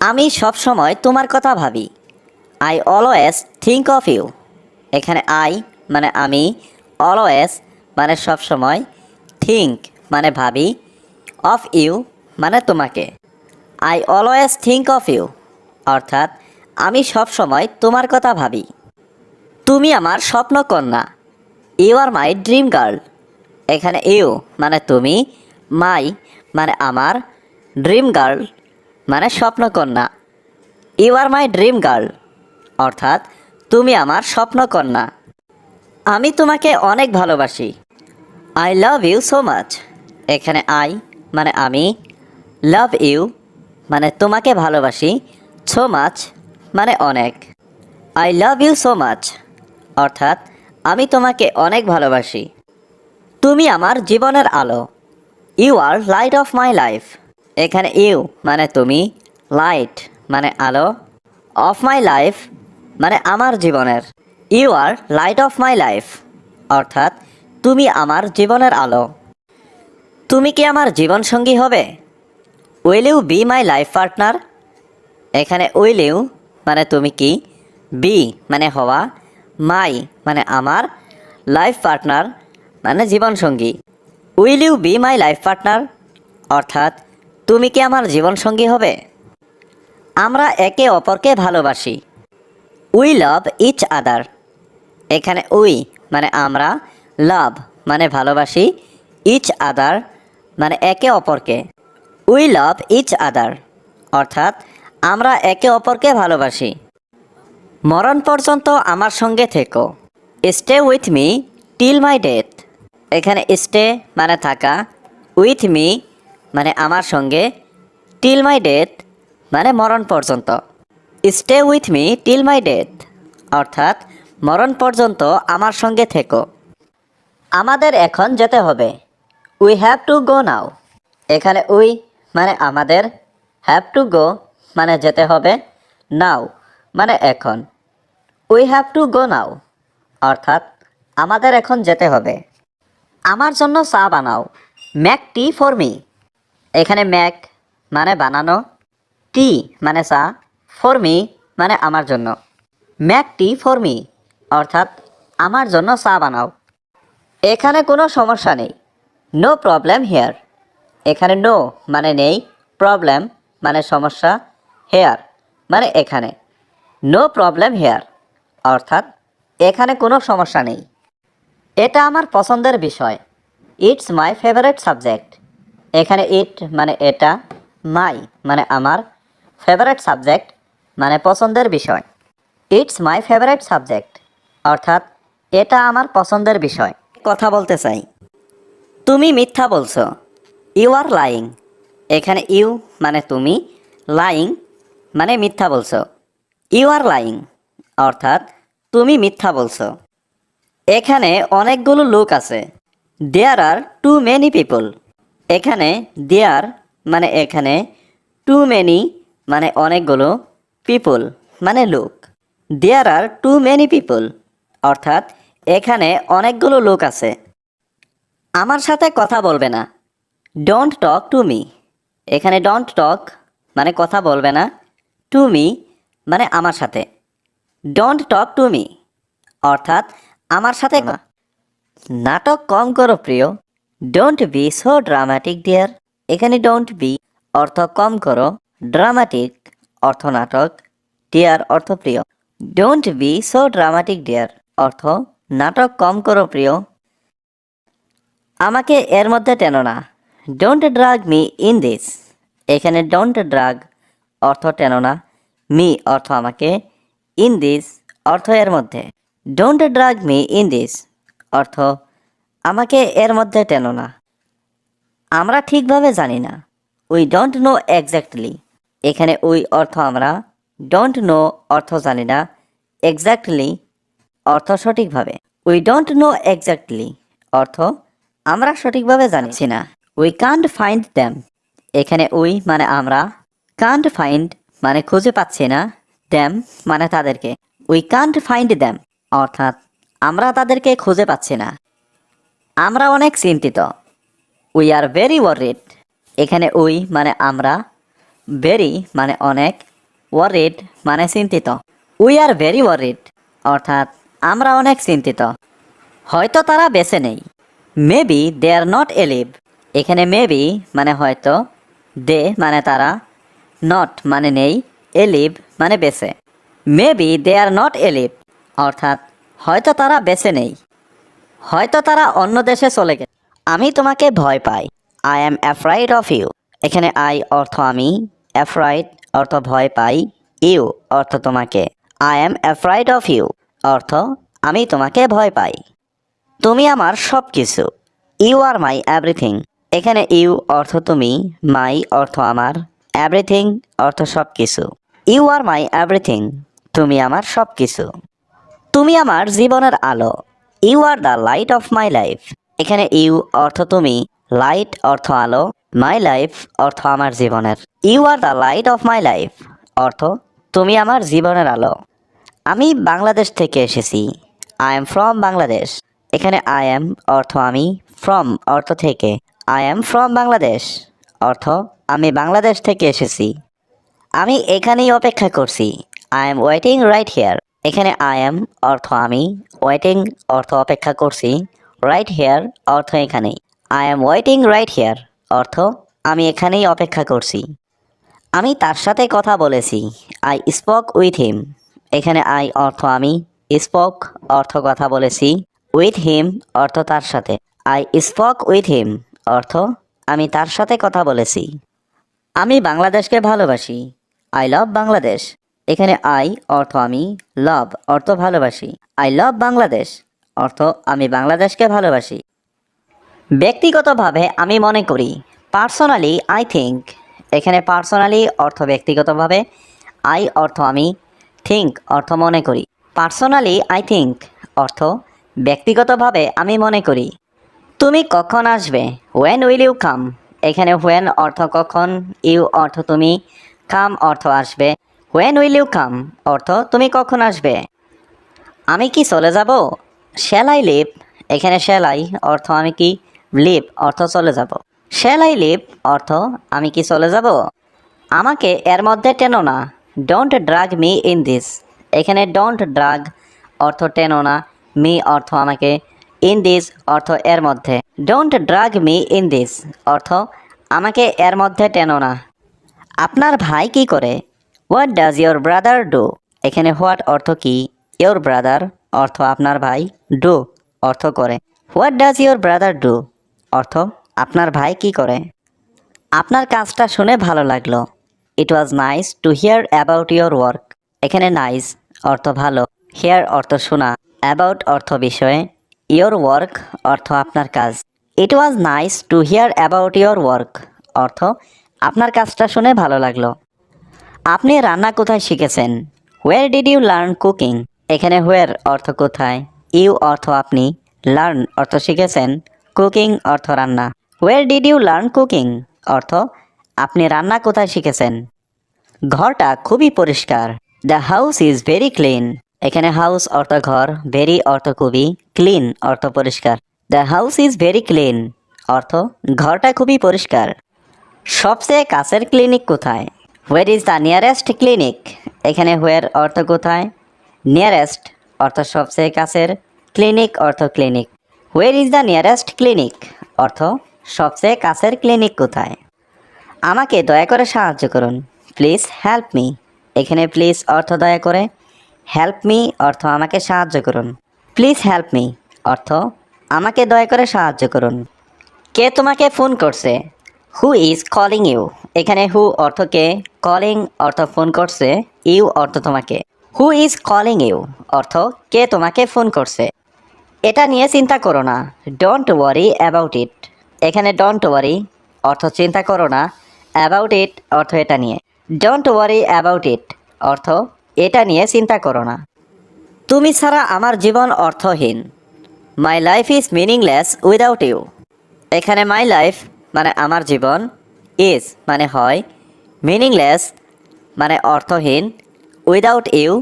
আমি সব সময় তোমার কথা ভাবি। I always think of you. এখানে আই মানে আমি, অলওয়েজ মানে সব সময়, থিঙ্ক মানে ভাবি, অফ ইউ মানে তোমাকে। I always think of you অর্থাৎ আমি সব সময় তোমার কথা ভাবি। তুমি আমার স্বপ্নকন্যা। You are my dream girl. এখানে ইউ মানে তুমি, মাই মানে আমার, ড্রিম গার্ল মানে স্বপ্নকন্যা। You are my dream girl অর্থাৎ তুমি আমার স্বপ্নকন্যা। আমি তোমাকে অনেক ভালোবাসি। I love you so much. এখানে আই মানে আমি, লাভ ইউ মানে তোমাকে ভালোবাসি, সো মাচ মানে অনেক। I love you so much অর্থাৎ আমি তোমাকে অনেক ভালোবাসি। তুমি আমার জীবনের আলো। You are light of my life. এখানে ইউ মানে তুমি, লাইট মানে আলো, অফ মাই লাইফ মানে আমার জীবনের। You are light of my life অর্থাৎ তুমি আমার জীবনের আলো। তুমি কি আমার জীবনসঙ্গী হবে? Will you be my life partner. এখানে উইল ইউ মানে তুমি কি, বি মানে হওয়া, মাই মানে আমার, লাইফ পার্টনার মানে জীবনসঙ্গী। Will you be my life partner অর্থাৎ তুমি কি আমার জীবনসঙ্গী হবে? আমরা একে অপরকে ভালোবাসি। We love each other. এখানে উই মানে আমরা, লাভ মানে ভালোবাসি, ইচ আদার মানে একে অপরকে। উই লাভ ইচ আদার অর্থাৎ আমরা একে অপরকে ভালোবাসি। মরণ পর্যন্ত আমার সঙ্গে থেকো। Stay with me till my death. এখানে স্টে মানে থাকা, উইথ মি মানে আমার সঙ্গে, টিল মাই ডেথ মানে মরণ পর্যন্ত। Stay with me till my death অর্থাৎ মরণ পর্যন্ত আমার সঙ্গে থেকো। আমাদের এখন যেতে হবে। উই হ্যাভ টু গো নাও। এখানে উই মানে আমাদের, হ্যাভ টু গো মানে যেতে হবে, নাও মানে এখন। উই হ্যাভ টু গো নাও অর্থাৎ আমাদের এখন যেতে হবে। আমার জন্য চা বানাও। Mac T for me. এখানে ম্যাক মানে বানানো, টি মানে চা, ফর মি মানে আমার জন্য। ম্যাক টি ফর মি অর্থাৎ আমার জন্য চা বানাও। এখানে কোনো সমস্যা নেই। No problem here. এখানে নো মানে নেই, প্রবলেম মানে সমস্যা, হেয়ার মানে এখানে। নো প্রবলেম হেয়ার অর্থাৎ এখানে কোনো সমস্যা নেই। এটা আমার পছন্দের বিষয়। It's my favourite subject. এখানে ইট মানে এটা, মাই মানে আমার, ফেভারিট সাবজেক্ট মানে পছন্দের বিষয়। ইটস মাই ফেভারিট সাবজেক্ট অর্থাৎ এটা আমার পছন্দের বিষয়। কথা বলতে চাই। তুমি মিথ্যা বলছো। You are lying. এখানে ইউ মানে তুমি, লাইং মানে মিথ্যা বলছো। ইউ আর লাইং অর্থাৎ তুমি মিথ্যা বলছো। এখানে অনেকগুলো লোক আছে। দেয়ার আর টু মেনি পিপল। এখানে দেয়ার মানে এখানে, টু মেনি মানে অনেকগুলো, পিপল মানে লোক। দেয়ার আর টু মেনি পিপল অর্থাৎ এখানে অনেকগুলো লোক আছে। আমার সাথে কথা বলবে না। Don't talk to me. এখানে ডোন্ট টক মানে কথা বলবে না, টু মি মানে আমার সাথে। ডোন্ট টক টু মি অর্থাৎ আমার সাথে নাটক কম করো প্রিয়। Don't be so dramatic dear. এখানে ডোন্ট বি অর্থ কম করো, ড্রামাটিক অর্থ নাটক, ডিয়ার অর্থ প্রিয়। Don't be so dramatic dear অর্থ নাটক কম করো প্রিয়। আমাকে এর মধ্যে টেনো না। Don't drug me in this. এখানে ডোন্ট ড্রাগ অর্থ টেনো না, মি অর্থ আমাকে, ইন দিস অর্থ এর মধ্যে। Don't drug me in this অর্থ আমাকে এর মধ্যে টেনো না। আমরা ঠিকভাবে জানি না। We don't know exactly. এখানে উই অর্থ আমরা, ডোন্ট নো অর্থ জানি না, এক্স্যাক্টলি অর্থ সঠিকভাবে। উই ডোন্ট নো এক্স্যাক্টলি অর্থ আমরা সঠিকভাবে জানিছি না। We can't find them. এখানে উই মানে আমরা, কান্ট ফাইন্ড মানে খুঁজে পাচ্ছি না, দ্যাম মানে তাদেরকে। উই কান্ট ফাইন্ড দ্যাম অর্থাৎ আমরা তাদেরকে খুঁজে পাচ্ছি না। আমরা অনেক চিন্তিত। We are very worried. এখানে উই মানে আমরা, ভেরি মানে অনেক, ওয়ারিড মানে চিন্তিত। উই আর ভেরি ওয়ারিড অর্থাৎ আমরা অনেক চিন্তিত। হয়তো তারা বেঁচে নেই। Maybe they are not alive. এখানে মেবি মানে হয়তো, দে মানে তারা, নট মানে নেই, এলিভ মানে বেঁচে। মেবি দে আর নট এলিভ অর্থাৎ হয়তো তারা বেঁচে নেই, হয়তো তারা অন্য দেশে চলে গেছে। আমি তোমাকে ভয় পাই। I am afraid of you. এখানে আই অর্থ আমি, অ্যাফ্রাইড অর্থ ভয় পাই, ইউ অর্থ তোমাকে। I am afraid of you অর্থ আমি তোমাকে ভয় পাই। তুমি আমার সব কিছু। You are my everything. এখানে ইউ অর্থ তুমি, মাই অর্থ আমার, এভরিথিং অর্থ সব কিছু। ইউ আর মাই এভরিথিং, তুমি আমার সব কিছু। তুমি আমার জীবনের আলো। You are the light of my life. এখানে ইউ অর্থ তুমি, লাইট অর্থ আলো, মাই লাইফ অর্থ আমার জীবনের। You are the light of my life অর্থ তুমি আমার জীবনের আলো। আমি বাংলাদেশ থেকে এসেছি। I am from Bangladesh. এখানে আই এম অর্থ আমি, ফ্রম অর্থ থেকে। আই এম ফ্রম বাংলাদেশ অর্থ আমি বাংলাদেশ থেকে এসেছি। আমি এখানেই অপেক্ষা করছি। I am waiting right here. এখানে আই এম অর্থ আমি, ওয়েটিং অর্থ অপেক্ষা করছি, রাইট হিয়ার অর্থ এখানেই। I am waiting right here অর্থ আমি এখানেই অপেক্ষা করছি। আমি তার সাথে কথা বলেছি। I spoke with him. এখানে আই অর্থ আমি, স্পোক অর্থ কথা বলেছি, উইথ হিম অর্থ তার সাথে। আই স্পোক উইথ হিম অর্থ আমি তার সাথে কথা বলেছি। আমি বাংলাদেশকে ভালোবাসি। আই লাভ বাংলাদেশ। এখানে আই অর্থ আমি, লাভ অর্থ ভালোবাসি। আই লাভ বাংলাদেশ অর্থ আমি বাংলাদেশকে ভালোবাসি। ব্যক্তিগতভাবে আমি মনে করি। Personally I think. এখানে পার্সোনালি অর্থ ব্যক্তিগতভাবে, আই অর্থ আমি, থিঙ্ক অর্থ মনে করি। পার্সোনালি আই থিঙ্ক অর্থ ব্যক্তিগতভাবে আমি মনে করি। তুমি কখন আসবে? When will you come. এখানে হোয়েন অর্থ কখন, ইউ অর্থ তুমি, কাম অর্থ আসবে। হোয়েন উইল ইউ কাম অর্থ তুমি কখন আসবে। আমি কি চলে যাব? Shall I leave. এখানে শ্যাল আই অর্থ আমি কি, লিভ অর্থ চলে যাব। শ্যাল আই লিভ অর্থ আমি কি চলে যাব। আমাকে এর মধ্যে টেনো না। Don't drug me in this. এখানে ডোন্ট ড্রাগ অর্থ টেনো না, মি অর্থ আমাকে, ইন দিস অর্থ এর মধ্যে। Don't drug me in this অর্থ আমাকে এর মধ্যে টেনো না। আপনার ভাই কি করে? What does your brother do. এখানে হোয়াট অর্থ কি, ইয়োর ব্রাদার অর্থ আপনার ভাই, ডু অর্থ করে। What does your brother do অর্থ আপনার ভাই কি করে। আপনার কাজটা শুনে ভালো লাগলো। It was nice to hear about your work. এখানে নাইস অর্থ ভালো, হিয়ার অর্থ শোনা, অ্যাবাউট অর্থ বিষয়ে, ইয়োর ওয়ার্ক অর্থ আপনার কাজ। It was nice to hear about your work অর্থ আপনার কাজটা শুনে ভালো লাগলো। আপনি রান্না কোথায় শিখেছেন? Where did you learn cooking. এখানে হোয়ার অর্থ কোথায়, ইউ অর্থ আপনি, লার্ন অর্থ শিখেছেন, কুকিং অর্থ রান্না। Where did you learn cooking অর্থ আপনি রান্না কোথায় শিখেছেন। ঘরটা খুবই পরিষ্কার। The house is very clean. এখানে হাউস অর্থ ঘর, ভেরি অর্থ খুবই, ক্লিন অর্থ পরিষ্কার। The house is very clean অর্থ ঘরটা খুবই পরিষ্কার। সবচেয়ে কাছের ক্লিনিক কোথায়? Where is the nearest clinic. এখানে হোয়ার অর্থ কোথায়, নিয়ারেস্ট অর্থ সবচেয়ে কাছের, ক্লিনিক অর্থ clinic. Where is the nearest clinic অর্থ সবচেয়ে কাছের ক্লিনিক কোথায়। আমাকে দয়া করে সাহায্য করুন। Please help me. এখানে প্লিজ অর্থ দয়া করে, হেল্প মি অর্থ আমাকে সাহায্য করুন। প্লিজ হেল্প মি অর্থ আমাকে দয়া করে সাহায্য করুন। কে তোমাকে ফোন করছে? Who is calling you. এখানে হু অর্থ কে, কলিং অর্থ ফোন করছে, ইউ অর্থ তোমাকে। হু ইজ কলিং ইউ অর্থ কে তোমাকে ফোন করছে। এটা নিয়ে চিন্তা করো না। Don't worry about it. এখানে ডোন্ট ওয়ারি অর্থ চিন্তা করো না, অ্যাবাউট ইট অর্থ এটা নিয়ে। ডোন্ট ওয়ারি অ্যাবাউট ইট অর্থ এটা নিয়ে চিন্তা করো না। তুমি ছাড়া আমার জীবন অর্থহীন। My life is meaningless without you. এখানে মাই লাইফ মানে আমার জীবন, ইজ মানে হয়, মিনিংলেস মানে অর্থহীন, উইদাউট ইউ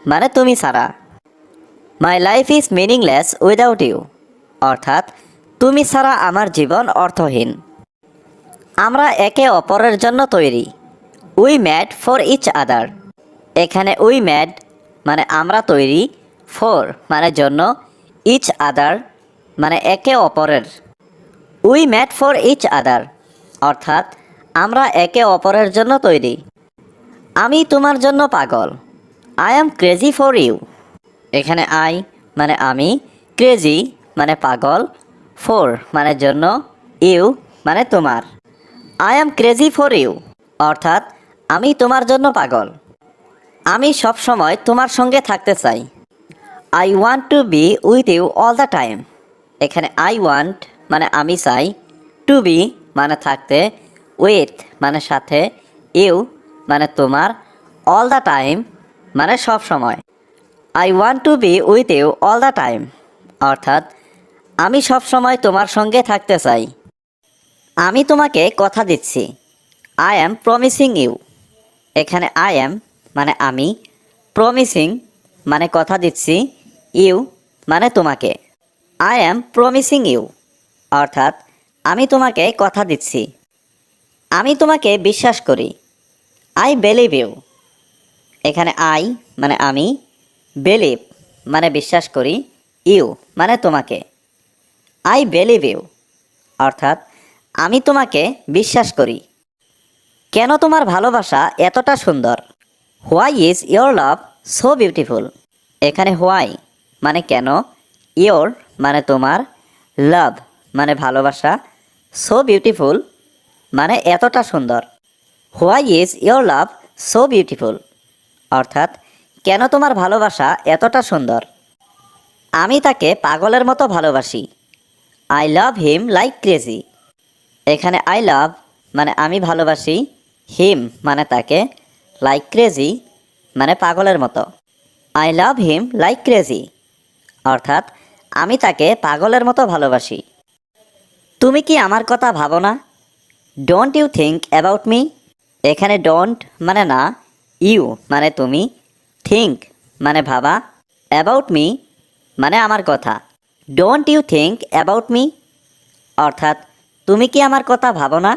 মানে তুমি ছাড়া। My life is meaningless without you অর্থাৎ তুমি ছাড়া আমার জীবন অর্থহীন। আমরা একে অপরের জন্য তৈরি। We made for each other. এখানে উই ম্যাড মানে আমরা তৈরি, ফর মানে জন্য, ইচ আদার মানে একে অপরের। We made for each other অর্থাৎ আমরা একে অপরের জন্য তৈরি। আমি তোমার জন্য পাগল। I am crazy for you. এখানে আই মানে আমি, ক্রেজি মানে পাগল, ফর মানে জন্য, ইউ মানে তোমার। I am crazy for you অর্থাৎ আমি তোমার জন্য পাগল। আমি সব সময় তোমার সঙ্গে থাকতে চাই। I want to be with you all the time. এখানে আই ওয়ান্ট মানে আমি চাই, টু বি মানে থাকতে, উইথ মানে সাথে, ইউ মানে তোমার, অল দ্য টাইম মানে সব সময়। I want to be with you all the time অর্থাৎ আমি সব সময় তোমার সঙ্গে থাকতে চাই। আমি তোমাকে কথা দিচ্ছি। I am promising you. এখানে আই অ্যাম মানে আমি, প্রমিসিং মানে কথা দিচ্ছি, ইউ মানে তোমাকে। আই অ্যাম প্রমিসিং ইউ অর্থাৎ আমি তোমাকে কথা দিচ্ছি। আমি তোমাকে বিশ্বাস করি। I believe you. এখানে আই মানে আমি, বিলিভ মানে বিশ্বাস করি, ইউ মানে তোমাকে। আই বিলিভ ইউ অর্থাৎ আমি তোমাকে বিশ্বাস করি। কেন তোমার ভালোবাসা এতটা সুন্দর? Why is your love so beautiful. এখানে হোয়াই মানে কেন, ইয়োর মানে তোমার, লাভ মানে ভালোবাসা, সো বিউটিফুল মানে এতটা সুন্দর। Why is your love so beautiful অর্থাৎ কেন তোমার ভালোবাসা এতটা সুন্দর? আমি তাকে পাগলের মতো ভালোবাসি। I love him like crazy. এখানে আই লাভ মানে আমি ভালোবাসি, হিম মানে তাকে, লাইক ক্রেজি মানে পাগলের মতো। I love him like crazy অর্থাৎ আমি তাকে পাগলের মতো ভালোবাসি। তুমি কি আমার কথা ভাবো না? Don't you think about me. এখানে ডোন্ট মানে না, ইউ মানে তুমি, থিঙ্ক মানে ভাবা, অ্যাবাউট মি মানে আমার কথা। Don't you think about me অর্থাৎ তুমি কি আমার কথা ভাবো না?